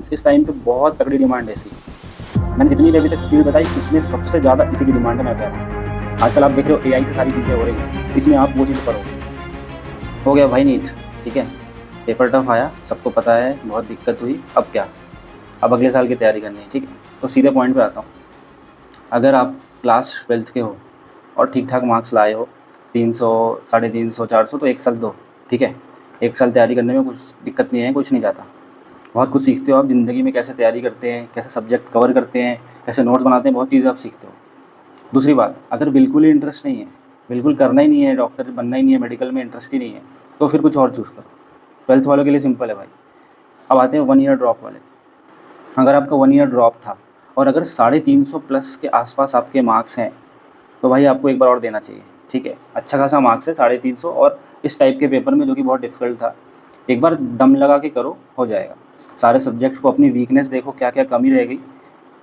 Science इस time पे बहुत तगड़ी डिमांड है इसकी। मैंने जितनी भी अभी तक फील्ड बताई इसमें सबसे ज़्यादा इसी की डिमांड है। मैं कह रहा हूँ आजकल आप देख रहे हो AI से सारी चीज़ें हो रही हैं, इसमें आप वो चीज़ करोगे। हो गया भाई नीट, ठीक है, पेपर टफ आया, सबको पता है, बहुत दिक्कत हुई। अब क्या, अब अगले साल की तैयारी करनी है, ठीक है। तो सीधे पॉइंट पे आता हूँ। अगर आप क्लास 12th के हो और ठीक ठाक मार्क्स लाए हो 300, 350, 400, तो 1 साल दो, ठीक है। 1 साल तैयारी करने में कुछ दिक्कत नहीं है, कुछ नहीं जाता। बहुत कुछ सीखते हो आप ज़िंदगी में, कैसे तैयारी करते हैं, कैसे सब्जेक्ट कवर करते हैं, कैसे नोट्स बनाते हैं, बहुत चीज़ें आप सीखते हो। दूसरी बात, अगर बिल्कुल ही इंटरेस्ट नहीं है, बिल्कुल करना ही नहीं है, डॉक्टर बनना ही नहीं है, मेडिकल में इंटरेस्ट ही नहीं है, तो फिर कुछ और चूज़ करो। 12th वालों के लिए सिंपल है भाई। अब आते हैं 1 ईयर ड्रॉप वाले। अगर आपका 1 ईयर ड्रॉप था और अगर 350 प्लस के आसपास आपके मार्क्स हैं, तो भाई आपको एक बार और देना चाहिए, ठीक है। अच्छा खासा मार्क्स है 350, और इस टाइप के पेपर में जो कि बहुत डिफ़िकल्ट था, एक बार दम लगा के करो, हो जाएगा। सारे सब्जेक्ट्स को अपनी वीकनेस देखो, क्या क्या कमी रह गई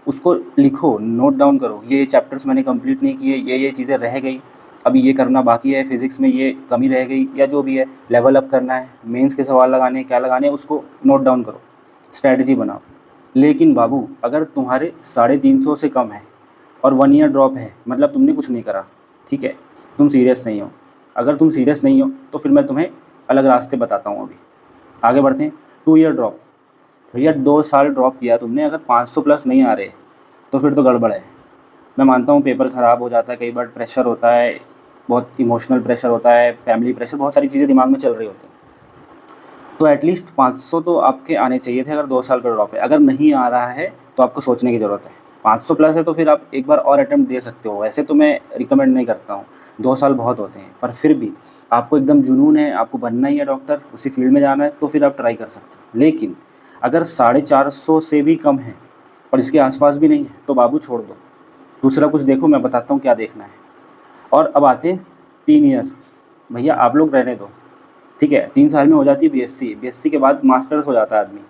उसको लिखो, नोट डाउन करो। ये चैप्टर्स मैंने कंप्लीट नहीं किए, ये चीज़ें रह गई, अभी ये करना बाकी है, फिज़िक्स में ये कमी रह गई, या जो भी है लेवल अप करना है, मेंस के सवाल लगाने हैं, क्या लगाने हैं, उसको नोट डाउन करो, स्ट्रैटेजी बनाओ। लेकिन बाबू, अगर तुम्हारे 350 से कम है और 1 ईयर ड्रॉप है, मतलब तुमने कुछ नहीं करा, ठीक है, तुम सीरियस नहीं हो। अगर तुम सीरियस नहीं हो तो फिर मैं तुम्हें अलग रास्ते बताता हूँ। अभी आगे बढ़ते हैं। 2 ईयर ड्रॉप, भैया 2 साल ड्रॉप किया तुमने, अगर 500 प्लस नहीं आ रहे तो फिर तो गड़बड़ है। मैं मानता हूँ पेपर ख़राब हो जाता है, कई बार प्रेशर होता है, बहुत इमोशनल प्रेशर होता है, फैमिली प्रेशर, बहुत सारी चीज़ें दिमाग में चल रही होती हैं। तो एटलीस्ट 500 तो आपके आने चाहिए थे अगर 2 साल का ड्रॉप है। अगर नहीं आ रहा है तो आपको सोचने की ज़रूरत है। 500 प्लस है तो फिर आप एक बार और अटेम्प्ट दे सकते हो। वैसे तो मैं रिकमेंड नहीं करता हूँ, 2 साल बहुत होते हैं, पर फिर भी आपको एकदम जुनून है, आपको बनना ही है डॉक्टर, उसी फील्ड में जाना है, तो फिर आप ट्राई कर सकते हो। लेकिन अगर 450 से भी कम है और इसके आसपास भी नहीं है तो बाबू छोड़ दो, दूसरा कुछ देखो। मैं बताता हूँ क्या देखना है। और अब आते हैं 3 ईयर। भैया आप लोग रहने दो, ठीक है, 3 साल में हो जाती है BSc, BSc के बाद मास्टर्स हो जाता है आदमी।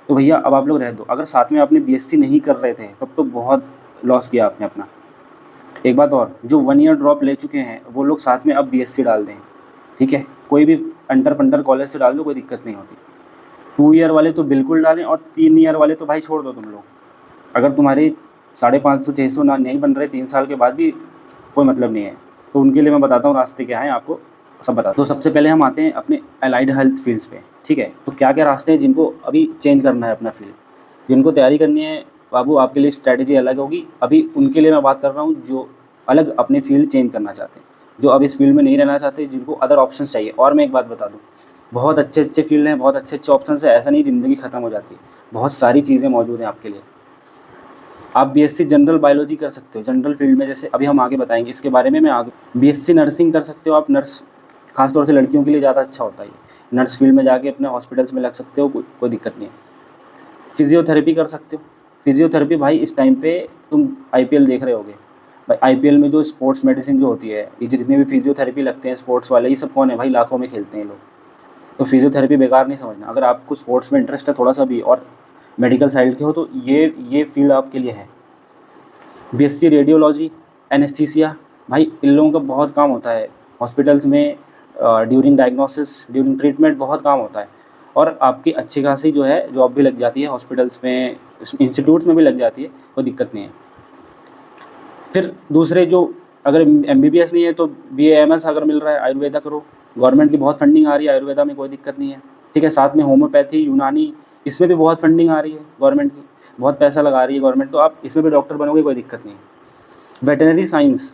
तो भैया अब आप लोग रह दो। अगर साथ में आपने BSc नहीं कर रहे थे तब तो बहुत लॉस किया आपने अपना। एक बात और, जो 1 ईयर ड्रॉप ले चुके हैं वो लोग साथ में अब BSc डाल दें, ठीक है। कोई भी अंडर पंडर कॉलेज से डाल दो, कोई दिक्कत नहीं होती। 2 ईयर वाले तो बिल्कुल डालें, और 3 ईयर वाले तो भाई छोड़ दो तुम लोग। अगर तुम्हारे 550 600 ना नहीं बन रहे 3 साल के बाद भी, कोई मतलब नहीं है। तो उनके लिए मैं बताता हूँ रास्ते क्या हैं, आपको सब बता। तो सबसे पहले हम आते हैं अपने अलाइड हेल्थ फील्ड्स पे, ठीक है। तो क्या क्या रास्ते हैं जिनको अभी चेंज करना है अपना फील्ड, जिनको तैयारी करनी है बाबू, आपके लिए स्ट्रैटेजी अलग होगी। अभी उनके लिए मैं बात कर रहा हूँ जो अलग अपने फील्ड चेंज करना चाहते हैं, जो अब इस फील्ड में नहीं रहना चाहते, जिनको अदर ऑप्शन चाहिए। और मैं एक बात बता दूँ, बहुत अच्छे अच्छे फील्ड हैं, बहुत अच्छे अच्छे ऑप्शन है, ऐसा नहीं ज़िंदगी ख़त्म हो जाती है, बहुत सारी चीज़ें मौजूद हैं आपके लिए। आप BSc जनरल बायोलॉजी कर सकते हो, जनरल फील्ड में, जैसे अभी हम आगे बताएंगे इसके बारे में। मैं आगे BSc नर्सिंग कर सकते हो आप, नर्स खासतौर से लड़कियों के लिए ज़्यादा अच्छा होता है। नर्स फील्ड में जाके अपने हॉस्पिटल्स में लग सकते हो, कोई दिक्कत नहीं है। फिजियोथेरेपी कर सकते हो। फिजियोथेरेपी भाई इस टाइम पे तुम IPL देख रहे होगे भाई, IPL में जो स्पोर्ट्स मेडिसिन जो होती है, ये जितने भी फिजियोथेरेपी लगते हैं स्पोर्ट्स वाले, ये सब कौन है भाई, लाखों में खेलते हैं लोग। तो फिजियोथेरेपी बेकार नहीं समझना। अगर आपको स्पोर्ट्स में इंटरेस्ट है थोड़ा सा भी और मेडिकल साइड के हो तो ये फील्ड आपके लिए है। BSc रेडियोलॉजी, एनेस्थीसिया, भाई इन लोगों का बहुत काम होता है हॉस्पिटल्स में, ड्यूरिंग डायग्नोसिस, ड्यूरिंग ट्रीटमेंट बहुत काम होता है। और आपकी अच्छी खासी जो है जॉब भी लग जाती है हॉस्पिटल्स में, इंस्टीट्यूट्स में भी लग जाती है, कोई दिक्कत नहीं है। फिर दूसरे जो, अगर MBBS नहीं है तो BAMS अगर मिल रहा है, आयुर्वेदा करो, गवर्नमेंट की बहुत फंडिंग आ रही है आयुर्वेदा में, कोई दिक्कत नहीं है, ठीक है। साथ में होम्योपैथी, यूनानी, इसमें भी बहुत फंडिंग आ रही है गवर्नमेंट की, बहुत पैसा लगा रही है गवर्नमेंट, तो आप इसमें भी डॉक्टर बनोगे, कोई दिक्कत नहीं है। वेटनरी साइंस,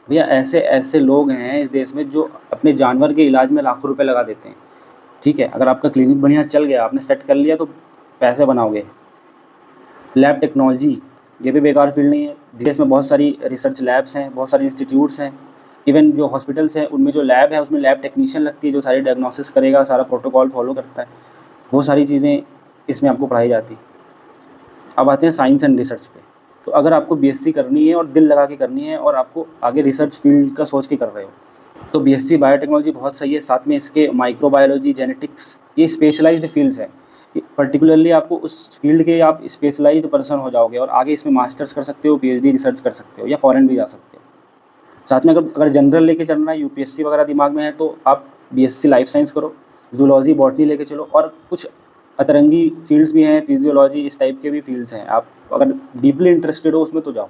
भैया ऐसे ऐसे लोग हैं इस देश में जो अपने जानवर के इलाज में लाखों रुपए लगा देते हैं, ठीक है। अगर आपका क्लिनिक बढ़िया चल गया, आपने सेट कर लिया, तो पैसे बनाओगे। लैब टेक्नोलॉजी, ये भी बेकार फील्ड नहीं है। देश में बहुत सारी रिसर्च लैब्स हैं, बहुत सारे इंस्टीट्यूट्स हैं, इवन जो हॉस्पिटल्स हैं उनमें जो लैब है उसमें लैब टेक्नीशियन लगती है, जो सारी डायग्नोसिस करेगा, सारा प्रोटोकॉल फॉलो करता है, वो सारी चीज़ें इसमें आपको पढ़ाई जाती। अब आते हैं साइंस एंड रिसर्च पे। तो अगर आपको BSc करनी है और दिल लगा के करनी है और आपको आगे रिसर्च फील्ड का सोच के कर रहे हो, तो BSc बायोटेक्नोलॉजी बहुत सही है। साथ में इसके माइक्रोबायोलॉजी, जेनेटिक्स, ये स्पेशलाइज्ड फील्ड्स हैं। पर्टिकुलरली आपको उस फील्ड के आप स्पेशलाइज्ड पर्सन हो जाओगे और आगे इसमें मास्टर्स कर सकते हो, PhD रिसर्च कर सकते हो, या फॉरेन भी जा सकते हो। साथ में अगर जनरल लेके चलना है, UPSC वगैरह दिमाग में है, तो आप BSc लाइफ साइंस करो, जूलॉजी, बॉटनी लेके चलो, और कुछ अतरंगी फील्ड्स भी हैं, फिजियोलॉजी इस टाइप के भी फील्ड्स हैं। आप अगर डीपली इंटरेस्टेड हो उसमें तो जाओ।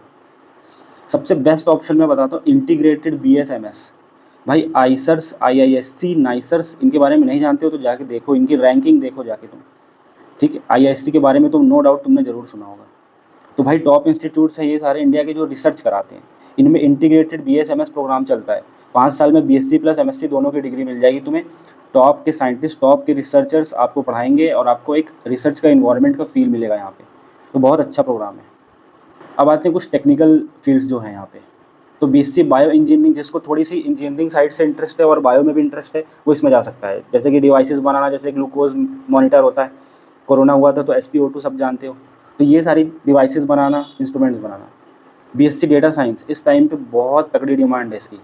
सबसे बेस्ट ऑप्शन मैं बताता हूँ इंटीग्रेटेड BSMS। भाई आइसर्स, IISc, नाइसर्स, इनके बारे में नहीं जानते हो तो जाके देखो, इनकी रैंकिंग देखो जाके तुम, ठीक है। IISc के बारे में तो नो डाउट तुमने ज़रूर सुना होगा। तो भाई टॉप इंस्टीट्यूट्स हैं ये सारे इंडिया के जो रिसर्च कराते हैं। इनमें इंटीग्रेटेड BSMS प्रोग्राम चलता है। 5 साल में BSc प्लस MSc दोनों की डिग्री मिल जाएगी तुम्हें। टॉप के साइंटिस्ट, टॉप के रिसर्चर्स आपको पढ़ाएंगे और आपको एक रिसर्च का इन्वायरमेंट का फील मिलेगा यहाँ पे। तो बहुत अच्छा प्रोग्राम है। अब आते हैं कुछ टेक्निकल फील्ड्स जो हैं यहाँ पे। तो BSc बायो इंजीनियरिंग, जिसको थोड़ी सी इंजीनियरिंग साइड से इंटरेस्ट है और बायो में भी इंटरेस्ट है, वो इसमें जा सकता है। जैसे कि डिवाइसेस बनाना, जैसे ग्लूकोज मॉनिटर होता है, कोरोना हुआ था तो SpO2 सब जानते हो, तो ये सारी डिवाइसेस बनाना, इंस्ट्रूमेंट्स बनाना। BSc डेटा साइंस इस टाइम पे बहुत तगड़ी डिमांड है इसकी।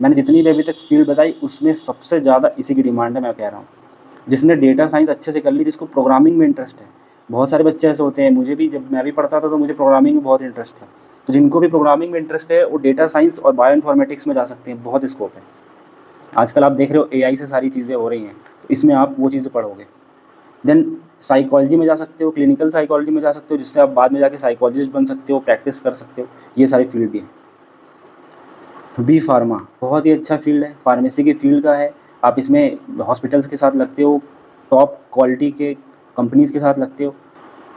मैंने जितनी भी अभी तक फील्ड बताई उसमें सबसे ज़्यादा इसी की डिमांड है। मैं कह रहा हूँ जिसने डेटा साइंस अच्छे से कर ली, जिसको प्रोग्रामिंग में इंटरेस्ट है। बहुत सारे बच्चे ऐसे होते हैं, मुझे भी, जब मैं भी पढ़ता था तो मुझे प्रोग्रामिंग में बहुत इंटरेस्ट था। तो जिनको भी प्रोग्रामिंग में इंटरेस्ट है वो डेटा साइंस और बायो इन्फॉर्मेटिक्स में जा सकते हैं, बहुत स्कोप है। आजकल आप देख रहे हो AI से सारी चीज़ें हो रही हैं, तो इसमें आप वो चीज़ें पढ़ोगे। देन साइकोलॉजी में जा सकते हो, क्लिनिकल साइकोलॉजी में जा सकते हो, जिससे आप बाद में जाके साइकोलॉजिस्ट बन सकते हो, प्रैक्टिस कर सकते हो। ये सारी फील्ड भी है। B फार्मा बहुत ही अच्छा फील्ड है, फार्मेसी की फील्ड का है। आप इसमें हॉस्पिटल्स के साथ लगते हो, टॉप क्वालिटी के कंपनीज़ के साथ लगते हो।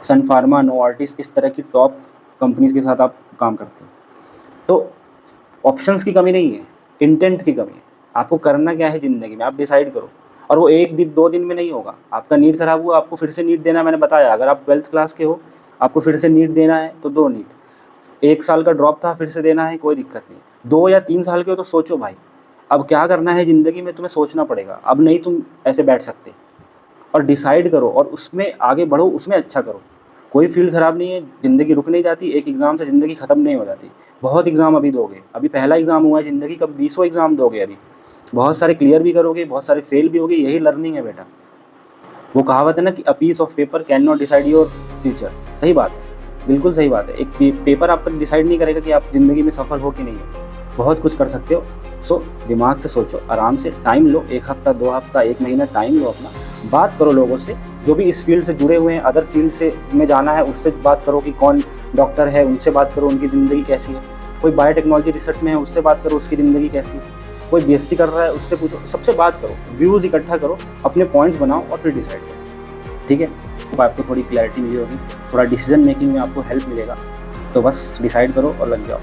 सन फार्मा, नोवार्टिस, इस तरह की टॉप कंपनीज़ के साथ आप काम करते हो। तो ऑप्शंस की कमी नहीं है, इंटेंट की कमी है। आपको करना क्या है ज़िंदगी में, आप डिसाइड करो। और वो 1 दिन 2 दिन में नहीं होगा। आपका नीट खराब हुआ, आपको फिर से नीट देना, मैंने बताया। अगर आप 12th क्लास के हो, आपको फिर से नीट देना है तो दो नीट। 1 साल का ड्रॉप था, फिर से देना है, कोई दिक्कत नहीं। 2 या 3 साल के हो तो सोचो भाई, अब क्या करना है ज़िंदगी में, तुम्हें सोचना पड़ेगा। अब नहीं तुम ऐसे बैठ सकते, और डिसाइड करो और उसमें आगे बढ़ो, उसमें अच्छा करो। कोई फील्ड ख़राब नहीं है, ज़िंदगी रुक नहीं जाती, एक एग्ज़ाम से ज़िंदगी ख़त्म नहीं हो जाती। बहुत एग्ज़ाम अभी दोगे, अभी पहला एग्ज़ाम हुआ है ज़िंदगी का, 20 एग्ज़ाम दोगे अभी। बहुत सारे क्लियर भी करोगे, बहुत सारे फेल भी होगे, यही लर्निंग है बेटा। वो कहावत है ना कि a piece of paper can not decide your future. सही बात है, बिल्कुल सही बात है। एक पेपर आपका डिसाइड नहीं करेगा कि आप ज़िंदगी में सफल हो कि नहीं हो। बहुत कुछ कर सकते हो। सो दिमाग से सोचो, आराम से टाइम लो, 1 हफ्ता, 2 हफ्ता, 1 महीना टाइम लो अपना। बात करो लोगों से जो भी इस फील्ड से जुड़े हुए हैं, अदर फील्ड से में जाना है, उससे बात करो कि कौन डॉक्टर है, उनसे बात करो, उनकी ज़िंदगी कैसी है। कोई बायोटेक्नोलॉजी रिसर्च में है, उससे बात करो, उसकी ज़िंदगी कैसी है। कोई BSc कर रहा है, उससे पूछो, सबसे बात करो, व्यूज़ इकट्ठा करो, अपने पॉइंट्स बनाओ और फिर डिसाइड करो। ठीक है, तो आपको थोड़ी क्लैरिटी मिली होगी, थोड़ा डिसीजन मेकिंग में आपको हेल्प मिलेगा। तो बस डिसाइड करो और लग जाओ।